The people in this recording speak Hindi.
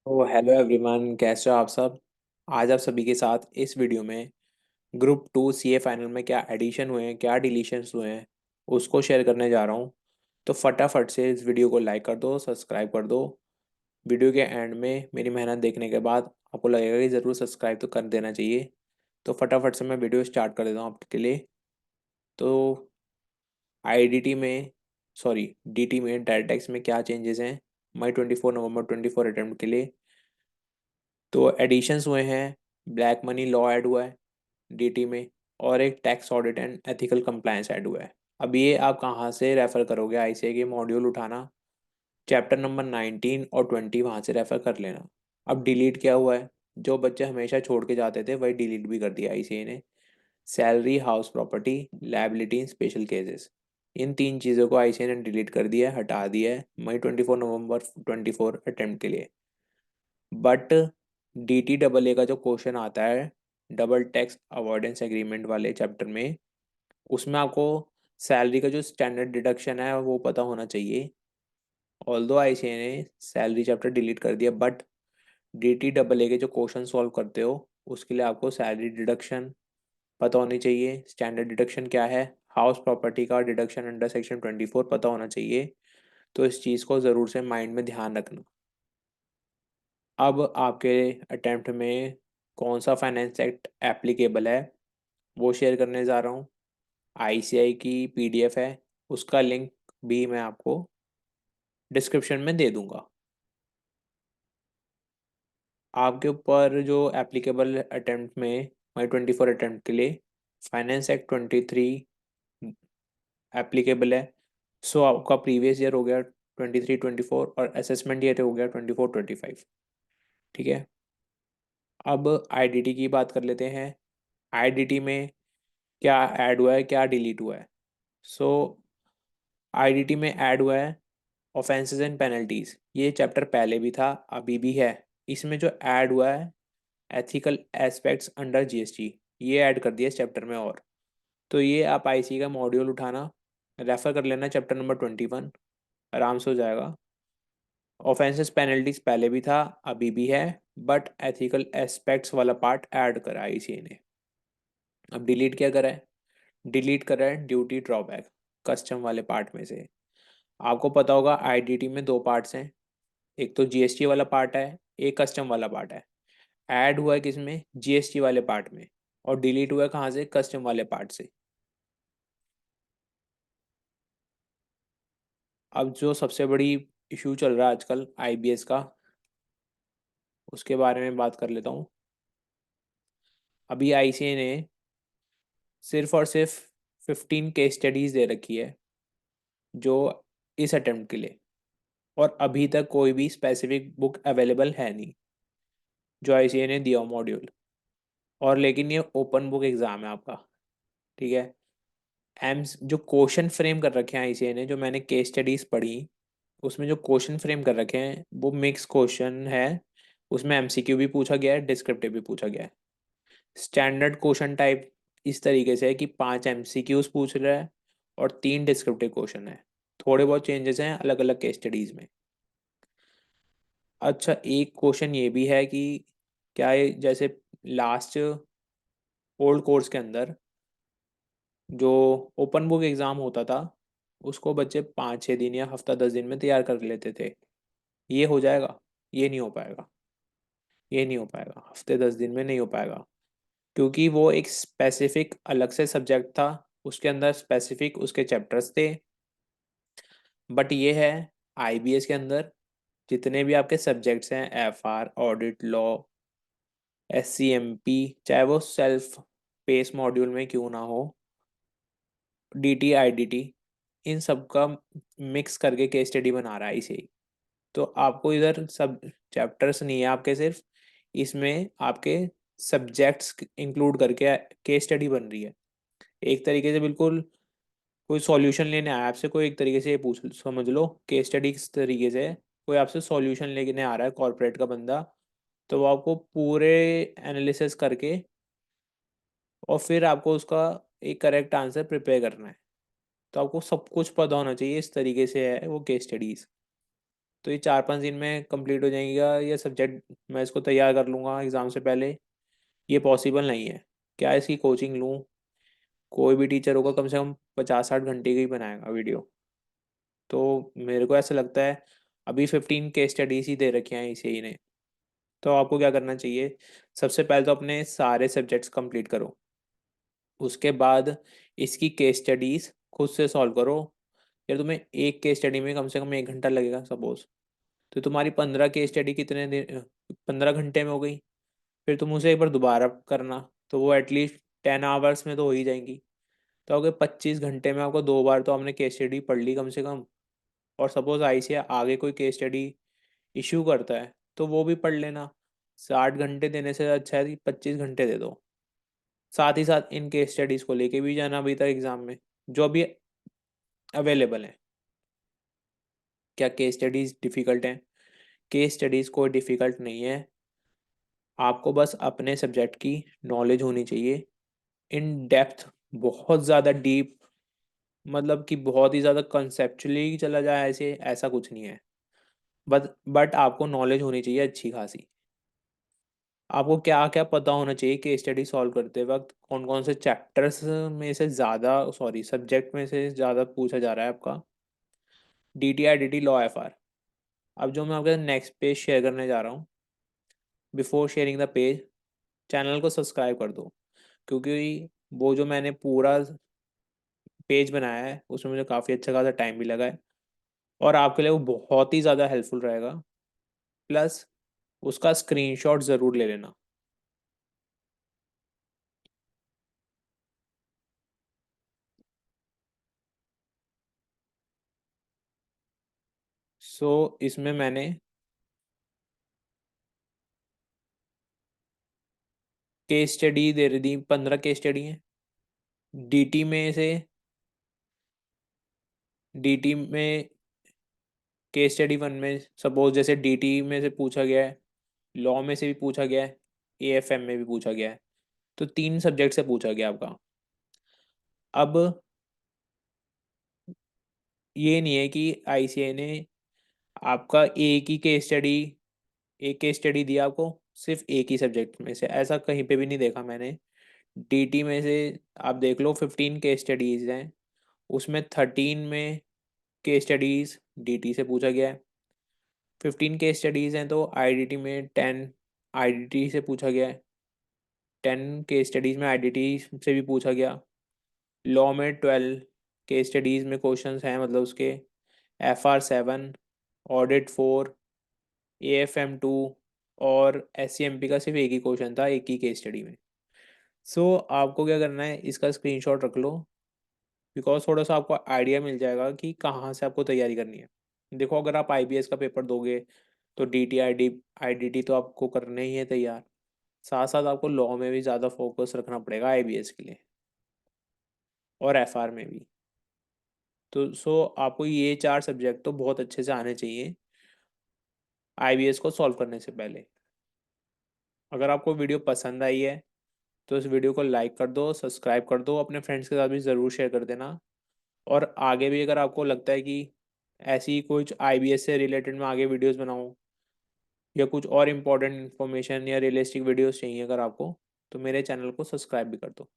तो हेलो एवरीवन, कैसे हो आप सब। आज आप सभी के साथ इस वीडियो में ग्रुप टू सीए फाइनल में क्या एडिशन हुए हैं, क्या डिलीशंस हुए हैं, उसको शेयर करने जा रहा हूँ। तो फटाफट से इस वीडियो को लाइक कर दो, सब्सक्राइब कर दो। वीडियो के एंड में मेरी मेहनत देखने के बाद आपको लगेगा कि ज़रूर सब्सक्राइब तो कर देना चाहिए। तो फटाफट से मैं वीडियो स्टार्ट कर देता हूँ आपके लिए। तो आईडीटी में, सॉरी, डीटी में, डायरेक्ट टैक्स में क्या चेंजेस हैं मई 24 नवंबर 24 अटेम्प्ट के लिए। तो एडिशंस हुए हैं, ब्लैक मनी लॉ ऐड हुआ है डीटी में, और एक tax audit and ethical compliance add हुआ है। अब ये आप कहाँ से रेफ़र करोगे? आईसीए के मॉड्यूल उठाना, चैप्टर नंबर 19 और 20 वहाँ से रेफ़र कर लेना। अब डिलीट क्या हुआ है? जो बच्चे हमेशा छोड़ के जाते थे वही डिलीट भी कर दिया आईसीए ने। Salary, house property, liability, special cases, इन तीन चीज़ों को आईसीए ने डिलीट कर दिया है, हटा दिया है मई 24 नवंबर 24 अटेम्प्ट के लिए। But D T double A का जो क्वेश्चन आता है डबल टैक्स अवॉइडेंस एग्रीमेंट वाले चैप्टर में, उसमें आपको सैलरी का जो स्टैंडर्ड डिडक्शन है वो पता होना चाहिए। ऑल्दो आईसीए ने सैलरी चैप्टर डिलीट कर दिया, but D T double A के जो क्वेश्चन सॉल्व करते हो उसके लिए आपको सैलरी डिडक्शन पता होनी चाहिए। स्टैंडर्ड डिडक्शन क्या है, हाउस प्रॉपर्टी का डिडक्शन अंडर सेक्शन 24 पता होना चाहिए। तो इस चीज़ को ज़रूर से माइंड में ध्यान रखना। अब आपके अटेम्प्ट में कौन सा फाइनेंस एक्ट एप्लीकेबल है वो शेयर करने जा रहा हूँ। आईसीआई की पीडीएफ है, उसका लिंक भी मैं आपको डिस्क्रिप्शन में दे दूंगा। आपके ऊपर जो एप्लीकेबल अटेम्प्ट में मई 24 अटेम्प्ट के लिए फाइनेंस एक्ट 23 एप्लीकेबल है। सो आपका प्रीवियस ईयर हो गया 23-24 और असेसमेंट ईयर हो गया 24-25। ठीक है। अब आईडीटी की बात कर लेते हैं। आईडीटी में क्या ऐड हुआ है, क्या डिलीट हुआ है। सो आईडीटी में ऐड हुआ है ऑफेंसेस एंड पेनल्टीज। ये चैप्टर पहले भी था, अभी भी है। इसमें जो ऐड हुआ है एथिकल एस्पेक्ट्स अंडर जीएसटी, ये ऐड कर दिया इस चैप्टर में। और तो ये आप आईसी का मॉड्यूल उठाना, रेफर कर लेना चैप्टर नंबर 21, आराम से हो जाएगा। ऑफेंसेस पेनल्टीज पहले भी था, अभी भी है, बट एथिकल एस्पेक्ट्स वाला पार्ट ऐड करा आईसी ने। अब डिलीट क्या करा है? डिलीट करा है ड्यूटी ड्रॉबैक, कस्टम वाले पार्ट में से। आपको पता होगा आईडीटी में दो पार्ट्स हैं, एक तो जीएसटी वाला पार्ट है, एक कस्टम वाला पार्ट है। ऐड हुआ है किसमें? जीएसटी वाले पार्ट में। और डिलीट हुआ है कहाँ से? कस्टम वाले पार्ट से। अब जो सबसे बड़ी इशू चल रहा है आजकल आईबीएस का, उसके बारे में बात कर लेता हूँ। अभी आईसीए ने सिर्फ और सिर्फ 15 केस स्टडीज दे रखी है जो इस अटेम्प्ट के लिए, और अभी तक कोई भी स्पेसिफिक बुक अवेलेबल है नहीं जो आईसीए ने दिया मॉड्यूल। और लेकिन ये ओपन बुक एग्ज़ाम है आपका। ठीक है। एम्स जो क्वेश्चन फ्रेम कर रखे हैं आईसीए ने, जो मैंने केस स्टडीज पढ़ी, उसमें जो क्वेश्चन फ्रेम कर रखे हैं वो मिक्स क्वेश्चन है। उसमें एमसीक्यू भी पूछा गया है, डिस्क्रिप्टिव भी पूछा गया है। स्टैंडर्ड क्वेश्चन टाइप इस तरीके से है कि 5 एमसीक्यूज पूछ रहा है और 3 डिस्क्रिप्टिव क्वेश्चन है। थोड़े बहुत चेंजेस हैं अलग अलग केस स्टडीज में। अच्छा, एक क्वेश्चन ये भी है कि क्या ये जैसे लास्ट ओल्ड कोर्स के अंदर जो ओपन बुक एग्ज़ाम होता था उसको बच्चे 5-6 दिन या हफ्ता 10 दिन में तैयार कर लेते थे, ये हो जाएगा? ये नहीं हो पाएगा। ये नहीं हो पाएगा, हफ्ते 10 दिन में नहीं हो पाएगा। क्योंकि वो एक स्पेसिफिक अलग से सब्जेक्ट था, उसके अंदर स्पेसिफिक उसके चैप्टर्स थे। बट ये है आईबीएस के अंदर जितने भी आपके सब्जेक्ट्स हैं, एफआर, ऑडिट, लॉ, एससीएमपी, चाहे वो सेल्फ पेस मॉड्यूल में क्यों ना हो, डीटी, आईडीटी, इन सब का मिक्स करके केस स्टडी बना रहा है इसे। तो आपको इधर सब चैप्टर्स नहीं है आपके, सिर्फ इसमें आपके सब्जेक्ट्स इंक्लूड करके केस स्टडी बन रही है। एक तरीके से बिल्कुल कोई सॉल्यूशन लेने आया आपसे, कोई एक तरीके से ये पूछ समझ लो केस स्टडी किस तरीके से है। कोई आपसे सॉल्यूशन लेने आ रहा है कॉर्पोरेट का बंदा, तो वो आपको पूरे एनालिसिस करके और फिर आपको उसका एक करेक्ट आंसर प्रिपेयर करना है। तो आपको सब कुछ पता होना चाहिए, इस तरीके से है वो केस स्टडीज। तो ये 4-5 दिन में कंप्लीट हो जाएगा, ये सब्जेक्ट मैं इसको तैयार कर लूँगा एग्ज़ाम से पहले, ये पॉसिबल नहीं है। क्या इसकी कोचिंग लूँ? कोई भी टीचर होगा कम से कम 50-60 घंटे का ही बनाएगा वीडियो। तो मेरे को ऐसा लगता है अभी 15 केस स्टडीज़ ही दे रखे हैं ICAI ने। तो आपको क्या करना चाहिए, सबसे पहले तो अपने सारे सब्जेक्ट्स कंप्लीट करो। उसके बाद इसकी केस स्टडीज़ खुद से सॉल्व करो। यार तुम्हें एक केस स्टडी में कम से कम 1 घंटा लगेगा सपोज़, तो तुम्हारी 15 केस स्टडी कितने दिन 15 घंटे में हो गई। फिर तुम उसे एक बार दोबारा करना, तो वो एटलीस्ट 10 आवर्स में तो हो ही जाएंगी। तो अगर 25 घंटे में आपको 2 बार तो आपने केस स्टडी पढ़ ली कम से कम। और सपोज़ ICAI आगे कोई केस स्टडी इशू करता है तो वो भी पढ़ लेना। 60 घंटे देने से अच्छा है कि 25 घंटे दे दो। साथ ही साथ इन केस स्टडीज़ को लेके भी जाना अभी तक एग्ज़ाम में, जो अभी अवेलेबल है। क्या केस स्टडीज़ डिफ़िकल्ट हैं? केस स्टडीज़ कोई डिफ़िकल्ट नहीं है। आपको बस अपने सब्जेक्ट की नॉलेज होनी चाहिए, इन डेप्थ, बहुत ज़्यादा डीप, मतलब कि बहुत ही ज़्यादा कॉन्सेप्चुअली चला जाए ऐसे, ऐसा कुछ नहीं है। बट आपको नॉलेज होनी चाहिए अच्छी खासी। आपको क्या-क्या पता होना चाहिए केस स्टडी सॉल्व करते वक़्त, कौन-कौन से चैप्टर्स में से ज़्यादा, सॉरी, सब्जेक्ट में से ज़्यादा पूछा जा रहा है आपका। DT, IDT, law, FR। अब जो मैं आपके नेक्स्ट पेज शेयर करने जा रहा हूँ, before sharing the page, channel को सब्सक्राइब कर दो, क्योंकि वो जो मैंने पूरा पेज बनाया है उसमें मुझे काफ़ी अच्छा खासा टाइम भी लगा है, और आपके लिए वो बहुत ही ज़्यादा हेल्पफुल रहेगा। प्लस उसका स्क्रीनशॉट ज़रूर ले लेना। इसमें मैंने केस स्टडी दे रही थी, 15 केस स्टडी हैं। डीटी में से डीटी में केस स्टडी 1 में सपोज जैसे डीटी में से पूछा गया है, लॉ में से भी पूछा गया है, AFM में भी पूछा गया है। तो 3 सब्जेक्ट से पूछा गया आपका। अब ये नहीं है कि ICAI ने आपका एक केस स्टडी दिया आपको सिर्फ एक ही सब्जेक्ट में से, ऐसा कहीं पे भी नहीं देखा मैंने। डीटी में से आप देख लो 15 केस स्टडीज़ हैं, उसमें 13 में केस स्टडीज़ डीटी से पूछा गया है। 15 केस स्टडीज़ हैं तो IDT में 10 IDT से पूछा गया है। 10 केस स्टडीज़ में IDT से भी पूछा गया। लॉ में 12 केस स्टडीज़ में क्वेश्चंस हैं, मतलब उसके FR 7, ऑडिट 4, AFM 2, और SCMP का सिर्फ एक ही क्वेश्चन था एक ही केस स्टडी में। आपको क्या करना है, इसका स्क्रीनशॉट रख लो, बिकॉज थोड़ा सा आपको आइडिया मिल जाएगा कि कहाँ से आपको तैयारी करनी है। देखो, अगर आप IBS का पेपर दोगे तो DT IDT तो आपको करने ही है तैयार। साथ साथ आपको लॉ में भी ज़्यादा फोकस रखना पड़ेगा IBS के लिए, और FR में भी। तो आपको ये 4 सब्जेक्ट तो बहुत अच्छे से आने चाहिए IBS को सॉल्व करने से पहले। अगर आपको वीडियो पसंद आई है तो इस वीडियो को लाइक कर दो, सब्सक्राइब कर दो, अपने फ्रेंड्स के साथ भी ज़रूर शेयर कर देना। और आगे भी अगर आपको लगता है कि ऐसी कुछ IBS से रिलेटेड मैं आगे वीडियोस बनाऊँ, या कुछ और इम्पोर्टेंट इन्फॉर्मेशन या रियलिस्टिक वीडियोस चाहिए अगर आपको, तो मेरे चैनल को सब्सक्राइब भी कर दो।